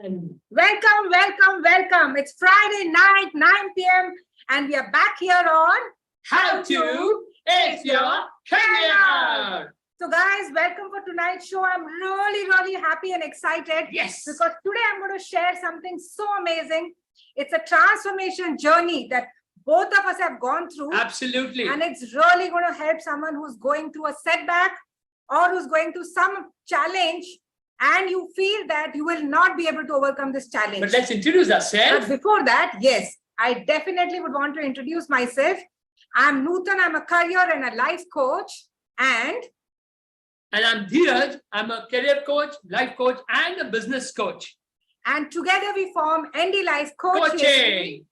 Welcome, welcome, welcome. It's Friday night, 9 p.m. and we are back here on How to Ace Your Career. So guys, welcome for tonight's show. I'm really happy and excited. Yes. Because today I'm going to share something so amazing. It's a transformation journey that both of us have gone through. Absolutely. And it's really going to help someone who's going through a setback or who's going through some challenge and you feel that you will not be able to overcome this challenge. But let's introduce ourselves. But before that, yes, I definitely would want to introduce myself. I'm Nutan. I'm a career and a life coach. And I'm Dheeraj. I'm a career coach, life coach, and a business coach. And together we form ND Life Coaching,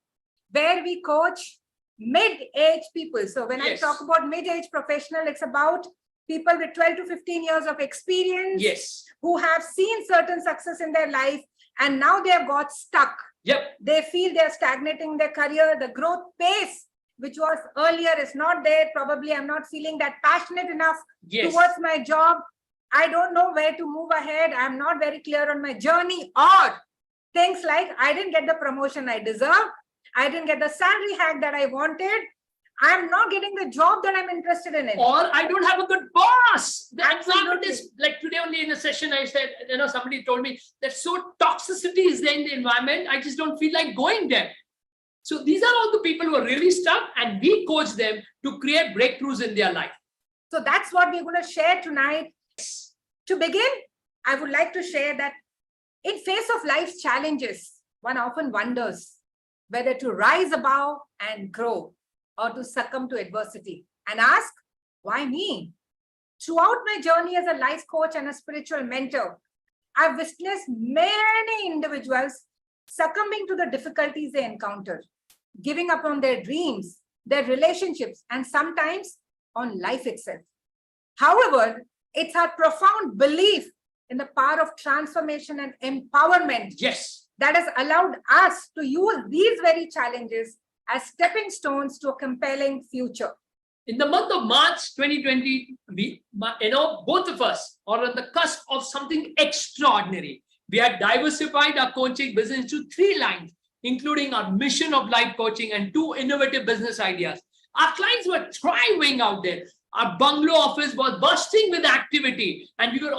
where we coach mid-age people. So when I talk about mid-age professional, it's about people with 12 to 15 years of experience. Yes. Who have seen certain success in their life and now they have got stuck. Yep. They feel they're stagnating their career. The growth pace, which was earlier, is not there. Probably I'm not feeling that passionate enough towards my job. I don't know where to move ahead. I'm not very clear on my journey, or things like I didn't get the promotion I deserve. I didn't get the salary hike that I wanted. I'm not getting the job that I'm interested in. Or I don't have a good boss. The example is like today only in a session, I said, somebody told me that so toxicity is there in the environment. I just don't feel like going there. So these are all the people who are really stuck and we coach them to create breakthroughs in their life. So that's what we're going to share tonight. To begin, I would like to share that in face of life's challenges, one often wonders whether to rise above and grow or to succumb to adversity and ask, why me? Throughout my journey as a life coach and a spiritual mentor, I've witnessed many individuals succumbing to the difficulties they encounter, giving up on their dreams, their relationships, and sometimes on life itself. However, it's our profound belief in the power of transformation and empowerment that has allowed us to use these very challenges as stepping stones to a compelling future. In the month of March 2020, both of us are on the cusp of something extraordinary. We had diversified our coaching business into 3 lines, including our mission of life coaching and 2 innovative business ideas. Our clients were thriving out there. Our bungalow office was bursting with activity, and we were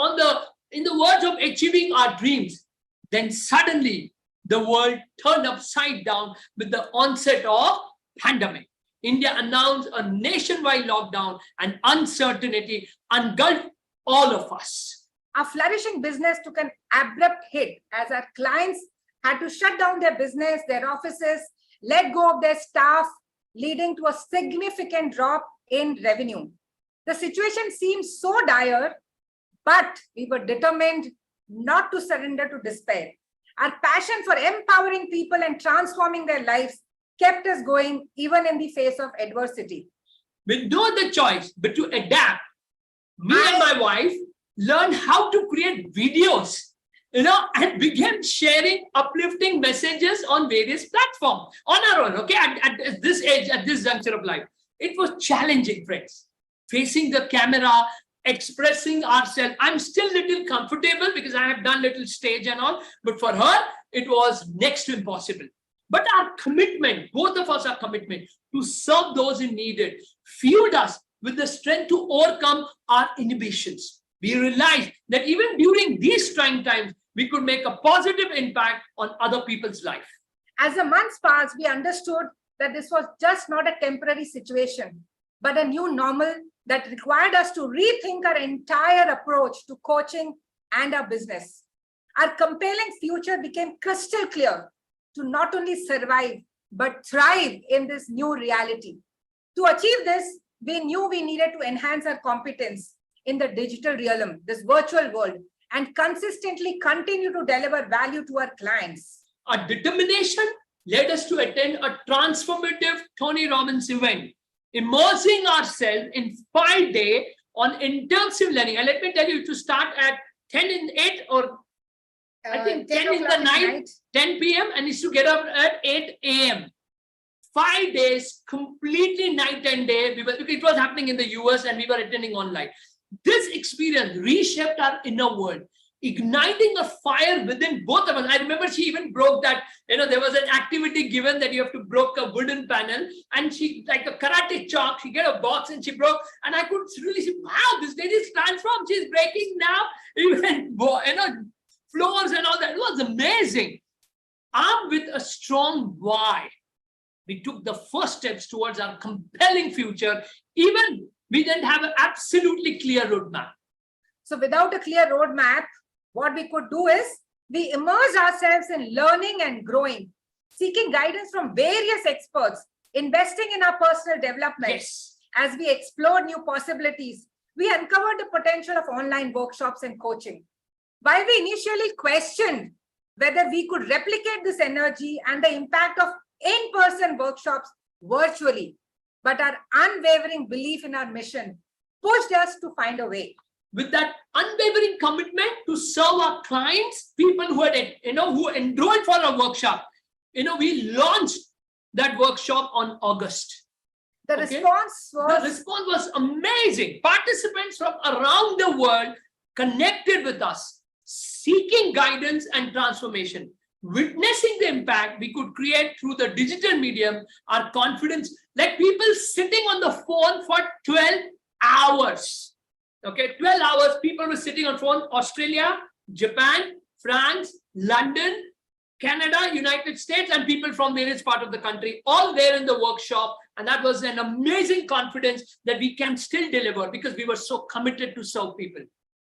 in the verge of achieving our dreams. Then suddenly, the world turned upside down with the onset of pandemic. India announced a nationwide lockdown and uncertainty engulfed all of us. Our flourishing business took an abrupt hit as our clients had to shut down their business, their offices, let go of their staff, leading to a significant drop in revenue. The situation seemed so dire, but we were determined not to surrender to despair. Our passion for empowering people and transforming their lives kept us going even in the face of adversity. With no other choice but to adapt, me and my wife learned how to create videos, and began sharing uplifting messages on various platforms on our own, at this age, at this juncture of life. It was challenging, friends. Facing the camera, expressing ourselves. I'm still a little comfortable because I have done little stage and all, but for her, it was next to impossible. But our commitment, both of us, our commitment to serve those in need, fueled us with the strength to overcome our inhibitions. We realized that even during these trying times, we could make a positive impact on other people's life. As the months passed, we understood that this was just not a temporary situation, but a new normal that required us to rethink our entire approach to coaching and our business. Our compelling future became crystal clear to not only survive, but thrive in this new reality. To achieve this, we knew we needed to enhance our competence in the digital realm, this virtual world, and consistently continue to deliver value to our clients. Our determination led us to attend a transformative Tony Robbins event, immersing ourselves in 5-day on intensive learning. And let me tell you, to start at 10 in 8 or I think 10 in the night, 10 p.m. and is to get up at 8 a.m. 5 days, completely night and day. It was happening in the US and we were attending online. This experience reshaped our inner world. igniting a fire within both of us. I remember she even broke that, there was an activity given that you have to break a wooden panel, and she, like a karate chop, she get a box and she broke, and I could really see, wow, this lady is transformed. She's breaking now, even, floors and all that. It was amazing. Armed with a strong why, we took the first steps towards our compelling future, even we didn't have an absolutely clear roadmap. So without a clear roadmap, what we could do is we immerse ourselves in learning and growing, seeking guidance from various experts, investing in our personal development. Yes. As we explored new possibilities, we uncovered the potential of online workshops and coaching. While we initially questioned whether we could replicate this energy and the impact of in-person workshops virtually, but our unwavering belief in our mission pushed us to find a way. With that unwavering commitment to serve our clients, people who had, who enrolled for a workshop, we launched that workshop on August. The response was amazing. Participants from around the world connected with us, seeking guidance and transformation, witnessing the impact we could create through the digital medium, our confidence, like people sitting on the phone for 12 hours. Okay, 12 hours, people were sitting on phone, Australia, Japan, France, London, Canada, United States, and people from various parts of the country, all there in the workshop. And that was an amazing confidence that we can still deliver because we were so committed to serve people.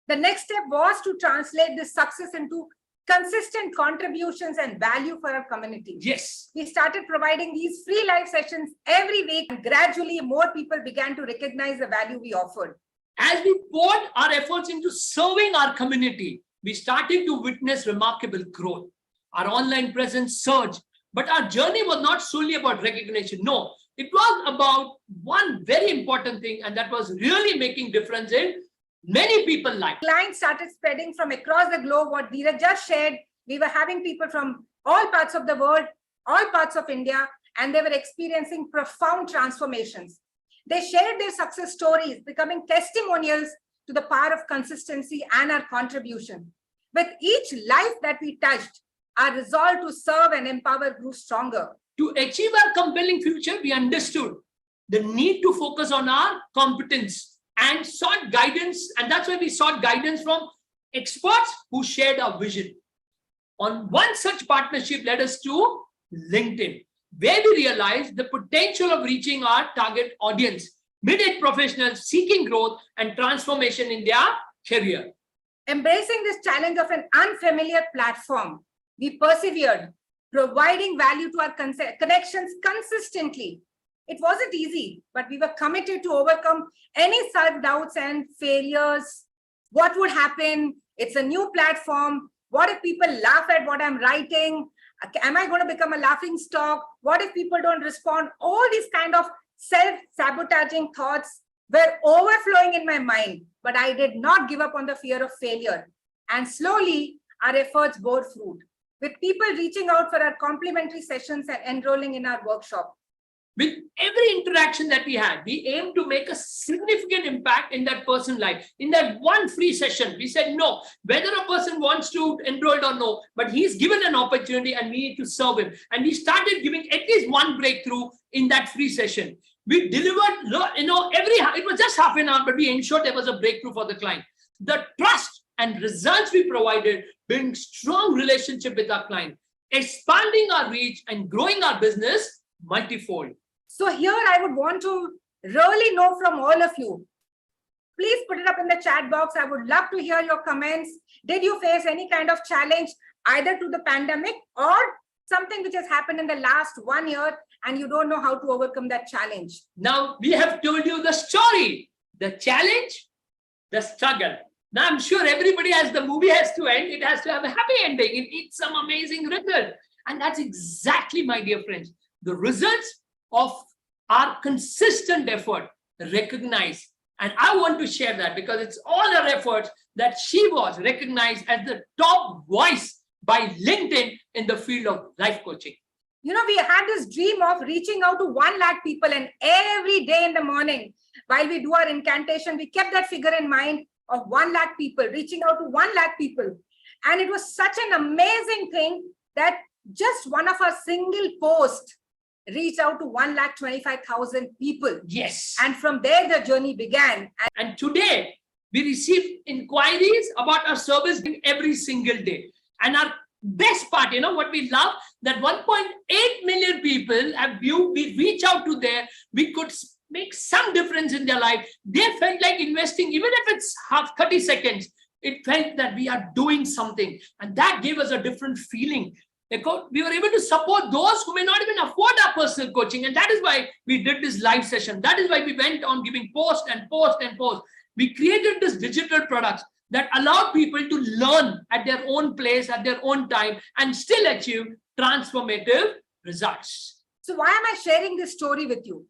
The next step was to translate this success into consistent contributions and value for our community. Yes. We started providing these free live sessions every week, and gradually more people began to recognize the value we offered. As we poured our efforts into serving our community, we started to witness remarkable growth. Our online presence surged, but our journey was not solely about recognition. No, it was about one very important thing, and that was really making difference in many people's lives. Clients started spreading from across the globe. What Dheeraj just shared, we were having people from all parts of the world, all parts of India, and they were experiencing profound transformations. They shared their success stories, becoming testimonials to the power of consistency and our contribution. With each life that we touched, our resolve to serve and empower grew stronger. To achieve our compelling future, we understood the need to focus on our competence and sought guidance. And that's why we sought guidance from experts who shared our vision. On one such partnership led us to LinkedIn, where we realized the potential of reaching our target audience, mid-age professionals seeking growth and transformation in their career. Embracing this challenge of an unfamiliar platform, we persevered, providing value to our connections consistently. It wasn't easy, but we were committed to overcome any self-doubts and failures. What would happen? It's a new platform. What if people laugh at what I'm writing? Am I going to become a laughing stock? What if people don't respond? All these kind of self-sabotaging thoughts were overflowing in my mind, but I did not give up on the fear of failure. And slowly, our efforts bore fruit, with people reaching out for our complimentary sessions and enrolling in our workshop. With every interaction that we had, we aimed to make a significant impact in that person's life. In that one free session, we said, no, whether a person wants to enroll or no, but he's given an opportunity and we need to serve him. And we started giving at least one breakthrough in that free session. We delivered, it was just half an hour, but we ensured there was a breakthrough for the client. The trust and results we provided, building strong relationship with our client, expanding our reach and growing our business multifold. So here I would want to really know from all of you. Please put it up in the chat box. I would love to hear your comments. Did you face any kind of challenge either to the pandemic or something which has happened in the last 1 year and you don't know how to overcome that challenge? Now we have told you the story, the challenge, the struggle. Now I'm sure everybody, as the movie has to end, it has to have a happy ending. It needs some amazing result. And that's exactly, my dear friends, the results of our consistent effort recognized. And I want to share that because it's all our efforts that she was recognized as the top voice by LinkedIn in the field of life coaching. You know, we had this dream of reaching out to 1 lakh people, and every day in the morning, while we do our incantation, we kept that figure in mind of 1 lakh people, reaching out to 1 lakh people. And it was such an amazing thing that just one of our single post reached out to 1,25,000 people. Yes. And from there, the journey began. And today, we receive inquiries about our service every single day. And our best part, what we love, that 1.8 million people have viewed, we reach out to there, we could make some difference in their life. They felt like investing, even if it's 30 seconds, it felt that we are doing something. And that gave us a different feeling. We were able to support those who may not even afford our personal coaching. And that is why we did this live session. That is why we went on giving post and post and post. We created this digital products that allowed people to learn at their own place, at their own time, and still achieve transformative results. So why am I sharing this story with you?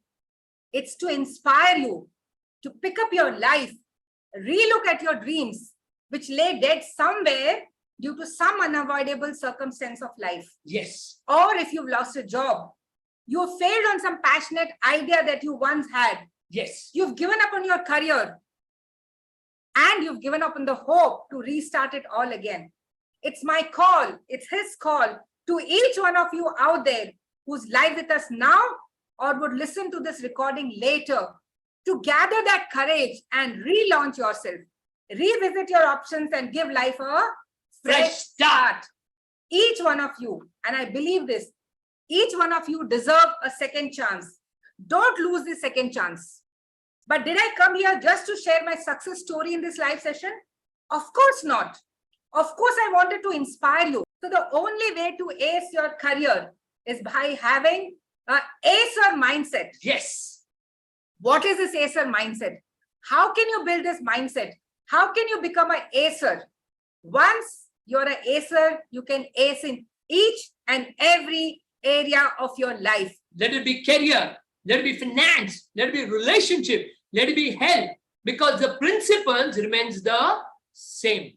It's to inspire you to pick up your life, relook at your dreams, which lay dead somewhere due to some unavoidable circumstance of life. Yes. Or if you've lost a job, you failed on some passionate idea that you once had. Yes. You've given up on your career and you've given up on the hope to restart it all again. It's my call, it's his call to each one of you out there who's live with us now or would listen to this recording later, to gather that courage and relaunch yourself, revisit your options and give life a fresh start. Each one of you, and I believe this, each one of you deserve a second chance. Don't lose the second chance. But did I come here just to share my success story in this live session? Of course not. Of course, I wanted to inspire you. So the only way to ace your career is by having an acer mindset. Yes. What is this acer mindset? How can you build this mindset? How can you become an acer? Once you're an acer, you can ace in each and every area of your life. Let it be career, let it be finance, let it be relationship, let it be health, because the principles remains the same.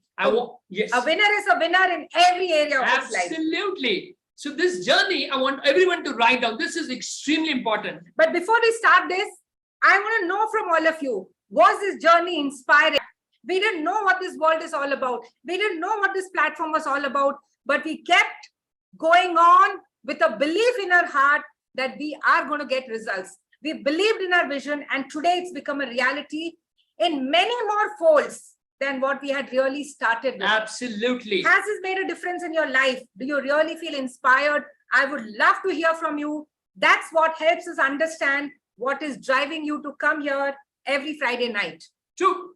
Yes. A winner is a winner in every area of his life. Absolutely. So this journey, I want everyone to write down. This is extremely important. But before we start this, I want to know from all of you, was this journey inspiring? We didn't know what this world is all about. We didn't know what this platform was all about, but we kept going on with a belief in our heart that we are going to get results. We believed in our vision, and today it's become a reality in many more folds than what we had really started with. Absolutely. Has this made a difference in your life? Do you really feel inspired? I would love to hear from you. That's what helps us understand what is driving you to come here every Friday night. True.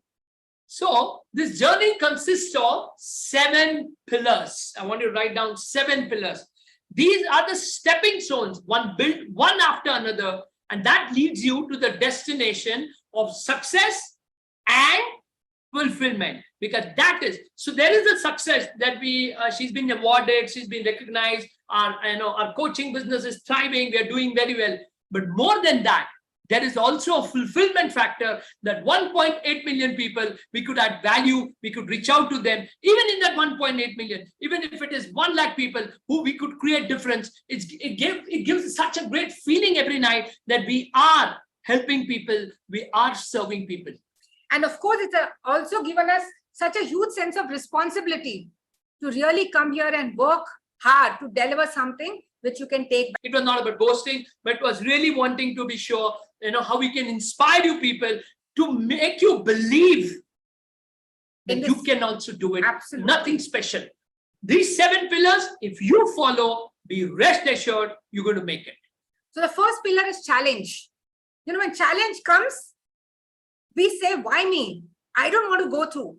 So this journey consists of 7 pillars. I want you to write down 7 pillars. These are the stepping stones, one built one after another, and that leads you to the destination of success and fulfillment. Because that is, so there is a success that she's been awarded, she's been recognized, our coaching business is thriving, we are doing very well. But more than that, there is also a fulfillment factor that 1.8 million people, we could add value, we could reach out to them, even in that 1.8 million, even if it is 1 lakh people who we could create difference. It gives such a great feeling every night that we are helping people, we are serving people. And of course, it's also given us such a huge sense of responsibility to really come here and work hard to deliver something which you can take back. It was not about boasting, but it was really wanting to be sure, how we can inspire you people to make you believe that you can also do it. Absolutely. Nothing special. These 7 pillars, if you follow, be rest assured, you're going to make it. So the first pillar is challenge. When challenge comes, we say, why me? I don't want to go through.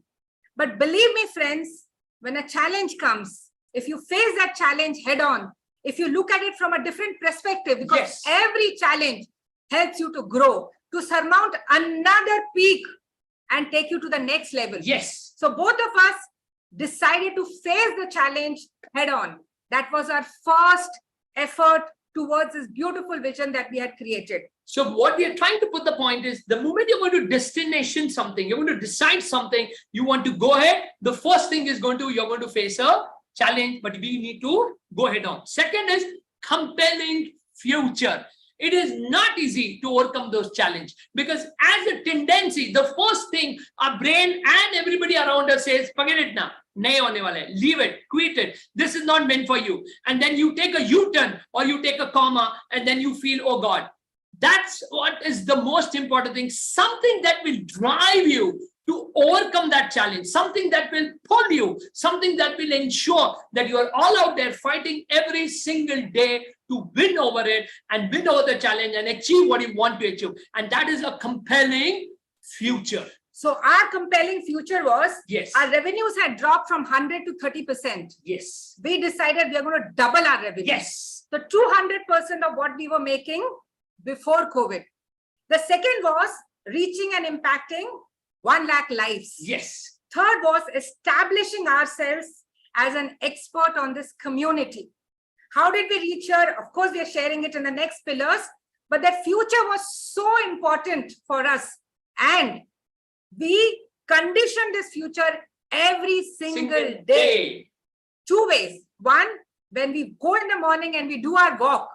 But believe me, friends, when a challenge comes, if you face that challenge head on, if you look at it from a different perspective, because every challenge helps you to grow, to surmount another peak and take you to the next level. Yes. So both of us decided to face the challenge head on. That was our first effort towards this beautiful vision that we had created. So what we are trying to put the point is, the moment you're going to destination something, you're going to decide something, you want to go ahead, the first thing is you're going to face a challenge, but we need to go head on. Second is compelling future. It is not easy to overcome those challenges because as a tendency, the first thing our brain and everybody around us says, forget it now. Nahi hone wala hai. Leave it, quit it. This is not meant for you. And then you take a U-turn or you take a comma and then you feel, oh God. That's what is the most important thing. Something that will drive you to overcome that challenge, something that will pull you, something that will ensure that you are all out there fighting every single day to win over it and win over the challenge and achieve what you want to achieve. And that is a compelling future. So our compelling future was, yes, our revenues had dropped from 100 to 30%. Yes. We decided we are going to double our revenue. Yes. So 200% of what we were making before COVID. The second was reaching and impacting 1 lakh lives. Yes. Third was establishing ourselves as an expert on this community. How did we reach here? Of course, we are sharing it in the next pillars, but that future was so important for us. And we conditioned this future every single day. 2 ways. One, when we go in the morning and we do our walk,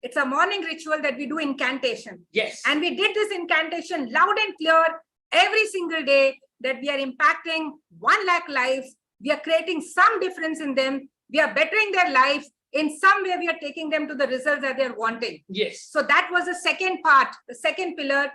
it's a morning ritual that we do incantation. Yes. And we did this incantation loud and clear every single day that we are impacting 1 lakh lives. We are creating some difference in them. We are bettering their lives. In some way, we are taking them to the results that they're wanting. Yes. So that was the second part, the second pillar.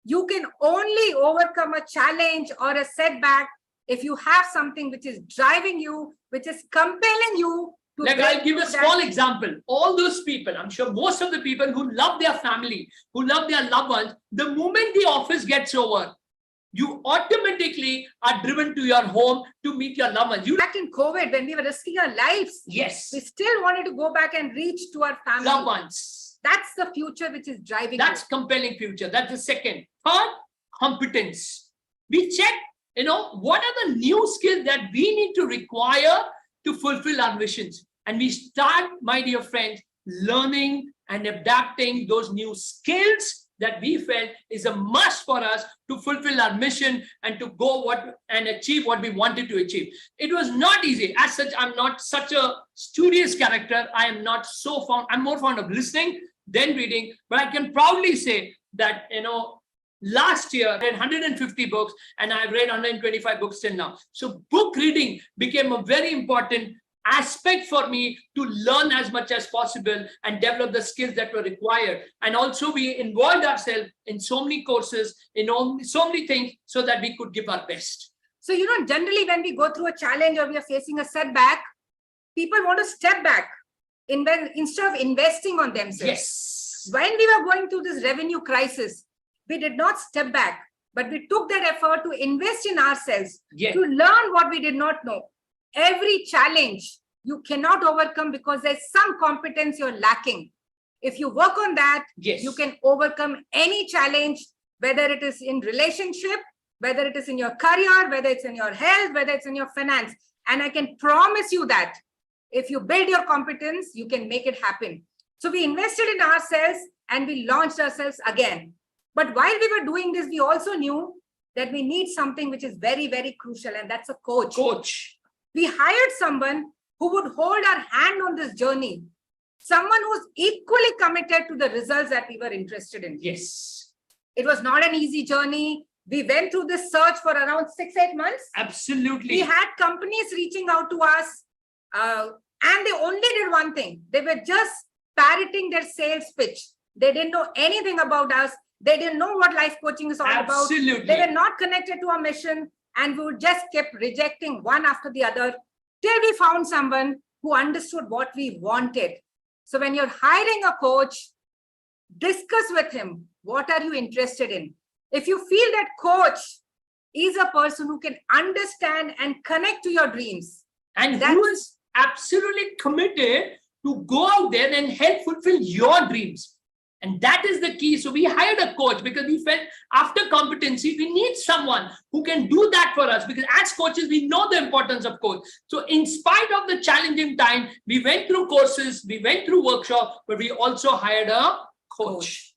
You can only overcome a challenge or a setback if you have something which is driving you, which is compelling you. Like I'll give a small example. All those people, I'm sure most of the people who love their family, who love their loved ones, the moment the office gets over, you automatically are driven to your home to meet your loved ones. Back in COVID, when we were risking our lives, yes, we still wanted to go back and reach to our family. Loved ones. That's the future which is driving. That's compelling future. That's the second. Third, competence. We check, what are the new skills that we need to require to fulfill our missions. And we start, my dear friends, learning and adapting those new skills that we felt is a must for us to fulfill our mission and to go and achieve what we wanted to achieve. It was not easy. As such, I'm not such a studious character. I am not I'm more fond of listening than reading. But I can proudly say that, last year I read 150 books and I've read 125 books till now. So book reading became a very important aspect for me to learn as much as possible and develop the skills that were required. And also we involved ourselves in so many courses, so many things so that we could give our best. So, generally when we go through a challenge or we are facing a setback, people want to step back instead of investing on themselves. Yes. When we were going through this revenue crisis, we did not step back, but we took that effort to invest in ourselves, to learn what we did not know. Every challenge you cannot overcome because there's some competence you're lacking. If you work on that, you can overcome any challenge, whether it is in relationship, whether it is in your career, whether it's in your health, whether it's in your finance. And I can promise you that if you build your competence, you can make it happen. So we invested in ourselves and we launched ourselves again. But while we were doing this, we also knew that we need something which is very, very crucial, and that's a coach. We hired someone who would hold our hand on this journey, someone who's equally committed to the results that we were interested in. Yes. It was not an easy journey. We went through this search for around 6-8 months. Absolutely. We had companies reaching out to us, and they only did one thing. They were just parroting their sales pitch. They didn't know anything about us. They didn't know what life coaching is all about. They were not connected to our mission, and we just kept rejecting one after the other till we found someone who understood what we wanted. So when you're hiring a coach, discuss with him, what are you interested in? If you feel that coach is a person who can understand and connect to your dreams, and who is absolutely committed to go out there and help fulfill your dreams. And that is the key. So we hired a coach because we felt after competency, we need someone who can do that for us, because as coaches, we know the importance of coach. So in spite of the challenging time, we went through courses, we went through workshops, but we also hired a coach.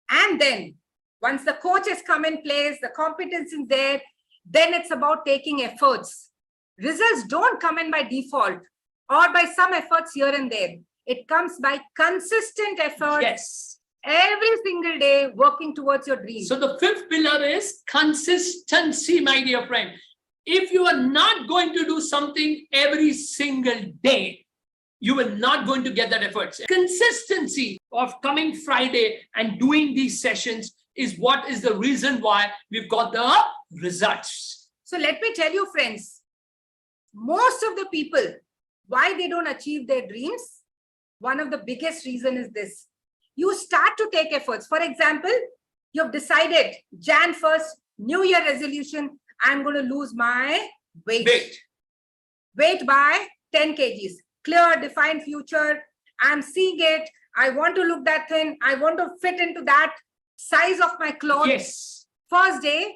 And then once the coach has come in place, the competence is there, then it's about taking efforts. Results don't come in by default or by some efforts here and there. It comes by consistent effort. Yes. Every single day working towards your dream. So the fifth pillar is consistency, my dear friend. If you are not going to do something every single day, you will not going to get that effort. Consistency of coming Friday and doing these sessions is what is the reason why we've got the results. So let me tell you, friends, most of the people, why they don't achieve their dreams, one of the biggest reason is this. You start to take efforts. For example, you've decided Jan 1st, New Year resolution, I'm going to lose my weight. Weight by 10 kgs. Clear, defined future. I'm seeing it. I want to look that thin. I want to fit into that size of my clothes. Yes. First day,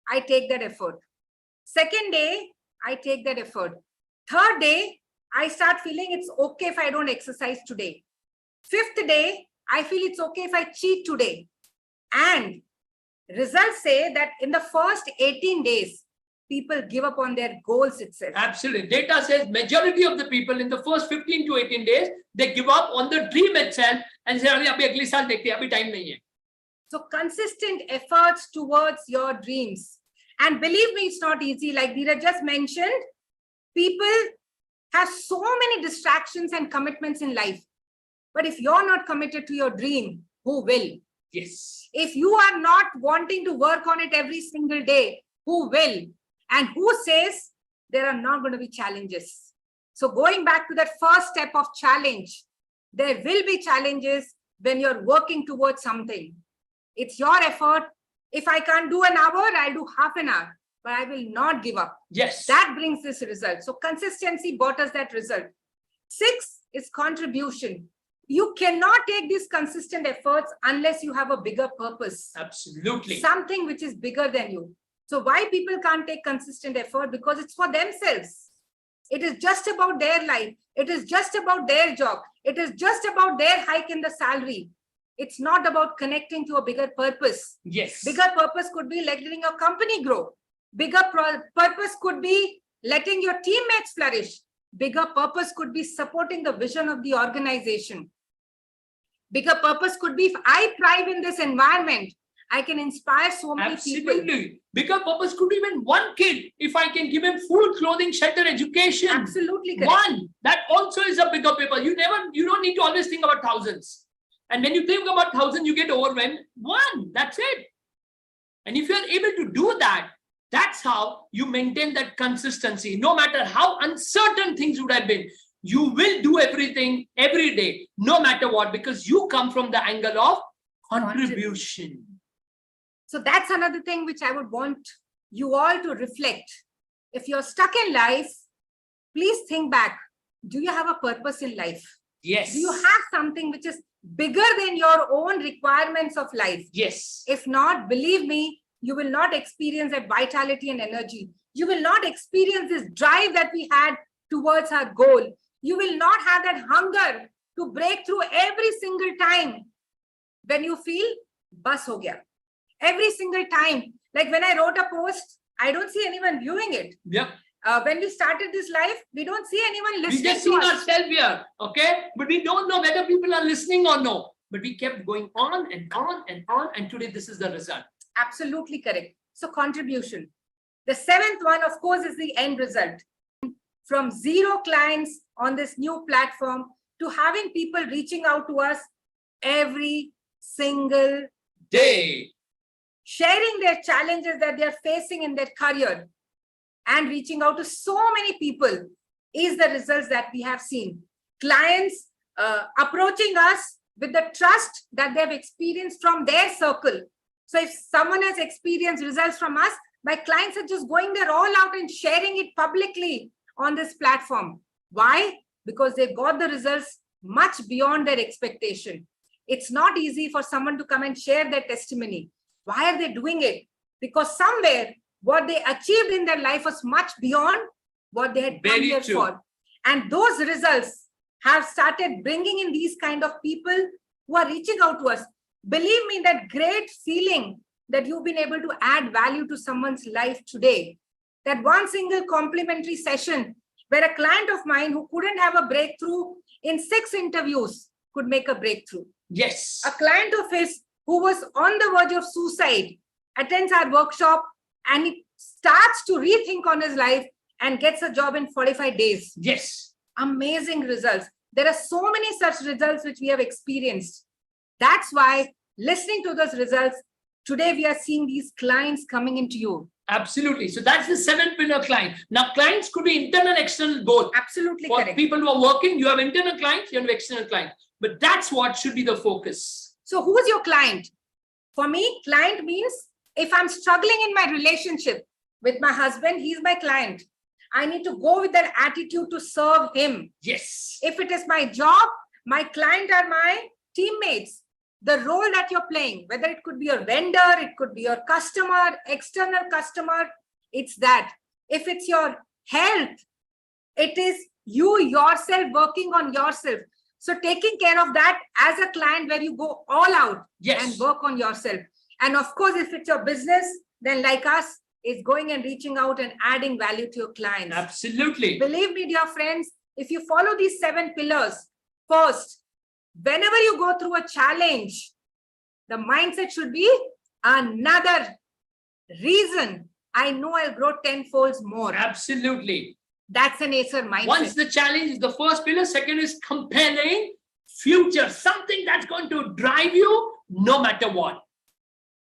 I take that effort. Second day, I take that effort. Third day, I start feeling it's okay if I don't exercise today. Fifth day, I feel it's okay if I cheat today. And results say that in the first 18 days, people give up on their goals itself. Absolutely. Data says majority of the people in the first 15 to 18 days, they give up on the dream itself and say, abhi agle saal dekhte hain, abhi time nahi hai. So consistent efforts towards your dreams. And believe me, it's not easy. Like Dheeraj just mentioned, people have so many distractions and commitments in life. But if you're not committed to your dream, who will? Yes. If you are not wanting to work on it every single day, who will? And who says there are not going to be challenges? So going back to that first step of challenge, there will be challenges when you're working towards something. It's your effort. If I can't do an hour, I'll do half an hour, but I will not give up. Yes. That brings this result. So consistency brought us that result. 6 is contribution. You cannot take these consistent efforts unless you have a bigger purpose. Absolutely. Something which is bigger than you. So why people can't take consistent effort? Because it's for themselves. It is just about their life. It is just about their job. It is just about their hike in the salary. It's not about connecting to a bigger purpose. Yes. Bigger purpose could be letting your company grow. Bigger purpose could be letting your teammates flourish. Bigger purpose could be supporting the vision of the organization. Bigger purpose could be if I thrive in this environment, I can inspire so many people. Absolutely. Bigger purpose could be even one kid. If I can give him food, clothing, shelter, education. Absolutely correct. One. That also is a bigger purpose. You don't need to always think about thousands. And when you think about thousands, you get overwhelmed. One. That's it. And if you are able to do that, that's how you maintain that consistency. No matter how uncertain things would have been, you will do everything every day, no matter what, because you come from the angle of contribution. So that's another thing which I would want you all to reflect. If you're stuck in life, please think back. Do you have a purpose in life? Yes. Do you have something which is bigger than your own requirements of life? Yes. If not, believe me, you will not experience that vitality and energy. You will not experience this drive that we had towards our goal. You will not have that hunger to break through every single time when you feel bus ho gaya. Every single time. Like when I wrote a post, I don't see anyone viewing it. Yep. When we started this live, we don't see anyone listening. We just see ourselves here, okay? But we don't know whether people are listening or no. But we kept going on and on and on. And today, this is the result. Absolutely correct. So contribution. The 7th one, of course, is the end result. From 0 clients on this new platform to having people reaching out to us every single day, sharing their challenges that they are facing in their career and reaching out to so many people is the results that we have seen. Clients approaching us with the trust that they have experienced from their circle. So if someone has experienced results from us, my clients are just going there all out and sharing it publicly on this platform. Why? Because they got the results much beyond their expectation. It's not easy for someone to come and share their testimony. Why are they doing it? Because somewhere what they achieved in their life was much beyond what they had come here for. And those results have started bringing in these kind of people who are reaching out to us. Believe me, that great feeling that you've been able to add value to someone's life today, that one single complimentary session where a client of mine who couldn't have a breakthrough in 6 interviews could make a breakthrough. Yes. A client of his who was on the verge of suicide attends our workshop and he starts to rethink on his life and gets a job in 45 days. Yes. Amazing results. There are so many such results which we have experienced. That's why listening to those results, today we are seeing these clients coming into you. Absolutely. So that's the 7-pillar client. Now, clients could be internal, external, both. Absolutely For correct. people who are working, you have internal clients, you have external clients. But that's what should be the focus. So who's your client? For me, client means if I'm struggling in my relationship with my husband, he's my client. I need to go with that attitude to serve him. Yes. If it is my job, my client are my teammates. The role that you're playing, whether it could be your vendor, it could be your customer, external customer, it's that. If it's your health, it is you yourself working on yourself. So taking care of that as a client where you go all out and work on yourself. And of course, if it's your business, then like us, is going and reaching out and adding value to your clients. Absolutely. Believe me, dear friends, if you follow these 7 pillars, first, whenever you go through a challenge, the mindset should be another reason I know I'll grow 10-fold more. Absolutely. That's an Acer mindset. Once the challenge is the first pillar, second is compelling future, something that's going to drive you no matter what.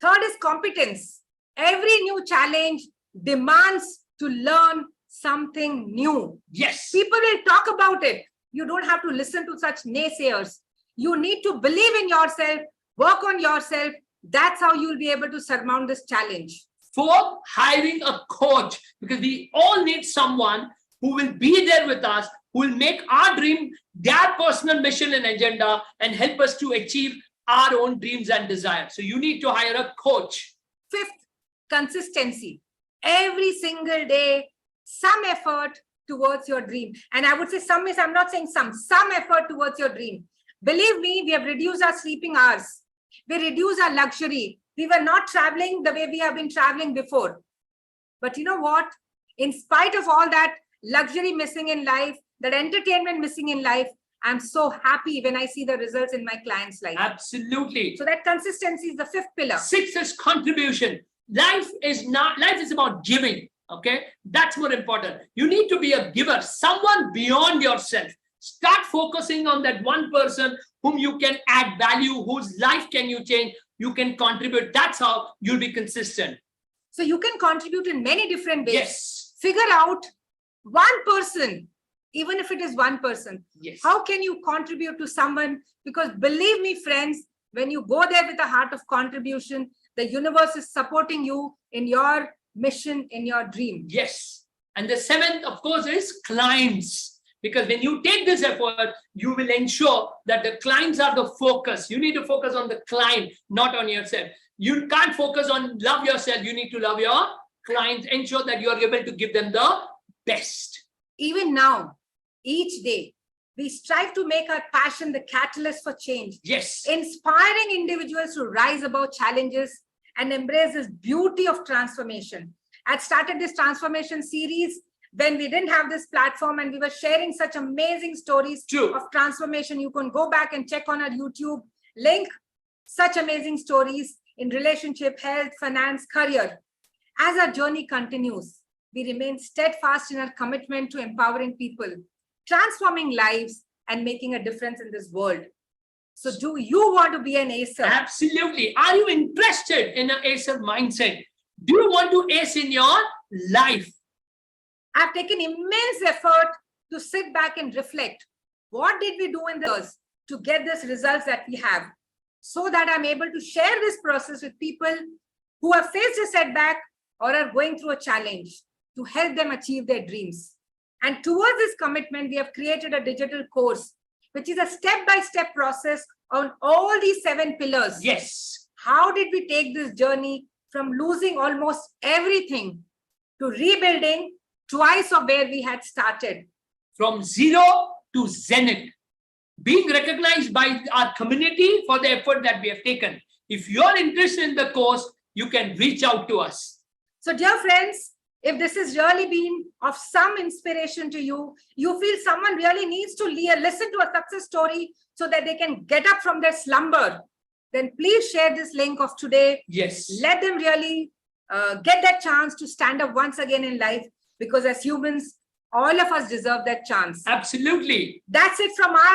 Third is competence. Every new challenge demands to learn something new. Yes. People will talk about it. You don't have to listen to such naysayers. You need to believe in yourself, work on yourself. That's how you'll be able to surmount this challenge. Fourth, hiring a coach, because we all need someone who will be there with us, who will make our dream their personal mission and agenda and help us to achieve our own dreams and desires. So you need to hire a coach. Fifth, consistency. Every single day, some effort towards your dream. And I would say some is, I'm not saying some effort towards your dream. Believe me, we have reduced our sleeping hours. We reduced our luxury. We were not traveling the way we have been traveling before. But you know what? In spite of all that luxury missing in life, that entertainment missing in life, I'm so happy when I see the results in my client's life. Absolutely. So that consistency is the 5th pillar. 6th is contribution. Life is about giving. Okay, that's more important. You need to be a giver, someone beyond yourself. Start focusing on that one person whom you can add value, whose life can you change, you can contribute. That's how you'll be consistent. So you can contribute in many different ways. Yes. Figure out one person, even if it is one person. Yes. How can you contribute to someone? Because believe me, friends, when you go there with a heart of contribution, the universe is supporting you in your mission, in your dream. Yes. And the 7th, of course, is clients. Because when you take this effort, you will ensure that the clients are the focus. You need to focus on the client, not on yourself. You can't focus on love yourself. You need to love your clients. Ensure that you are able to give them the best. Even now, each day, we strive to make our passion the catalyst for change. Yes. Inspiring individuals to rise above challenges and embrace this beauty of transformation. I started this transformation series when we didn't have this platform and we were sharing such amazing stories of transformation. You can go back and check on our YouTube link, such amazing stories in relationship, health, finance, career. As our journey continues, we remain steadfast in our commitment to empowering people, transforming lives, and making a difference in this world. So do you want to be an Acer? Absolutely. Are you interested in an Acer mindset? Do you want to ace in your life? I've taken immense effort to sit back and reflect. What did we do in the years to get these results that we have? So that I'm able to share this process with people who have faced a setback or are going through a challenge to help them achieve their dreams. And towards this commitment, we have created a digital course, which is a step-by-step process on all these 7 pillars. Yes. How did we take this journey from losing almost everything to rebuilding twice of where we had started? From zero to zenith. Being recognized by our community for the effort that we have taken. If you're interested in the course, you can reach out to us. So dear friends, if this has really been of some inspiration to you, you feel someone really needs to listen to a success story so that they can get up from their slumber, then please share this link of today. Yes. Let them really get that chance to stand up once again in life, because as humans, all of us deserve that chance. Absolutely. That's it from our